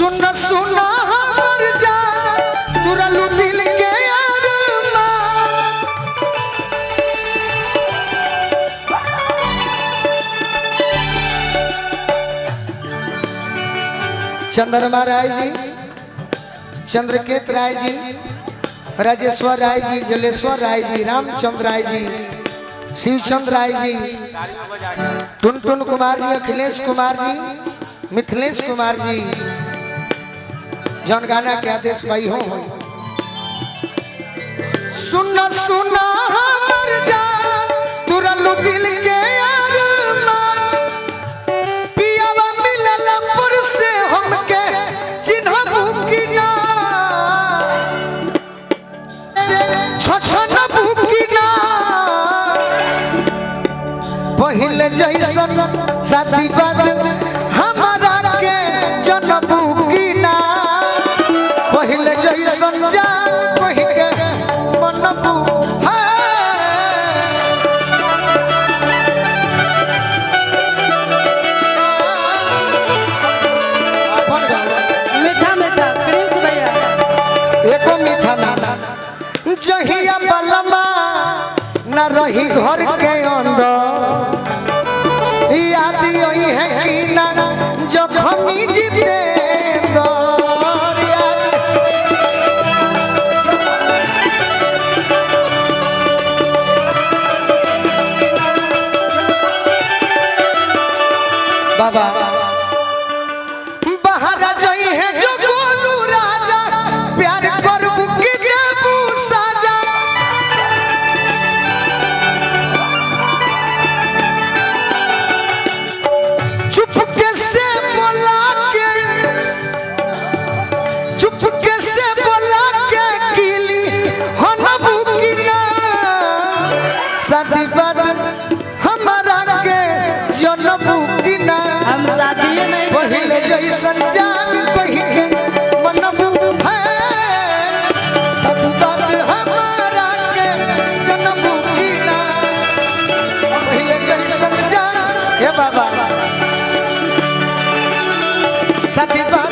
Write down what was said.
सुन सुना हमर जा तुरलू दिल के अरमान। चंद्रमा राय जी, चंद्रकेत राय जी, राजेश्वर राय जी, जलेश्वर राय जी, रामचंद्र राय जी, शिवचंद्र राय जी, टुनटुन कुमार जी, अखिलेश कुमार जी, मिथिलेश कुमार जी, जौन गाना के आदेश भाई हो। सुना सुना हमर जा तुरलू दिल के अरमान। पियावा मिलल पर से हमके चिन्हबू की ना, छछनबू की ना। पहिले जैसन साथी बात हमारा के जनबू की ना। पहिले जैसन जान कहि के मनबू है। मीठा मीठा प्रिंस भैया एको मीठा ना जहिया बलमा न रही घर के अंदर। याद यही है कि ना जखमी जीते बाबा बाहर जाई है जो गोलू राजा। प्यार करबू की देबू साजा। चुपके से बोला के, चुपके से बोला के किली हनबू की ना। शादी बाद हमारा के जनबू की ना। हम शादी नहीं पहले जैसन जान कहि के मनबू है। शादी बाद हमारा के जनबू की ना। पहले जैसन जान हे बाबा शादी बाद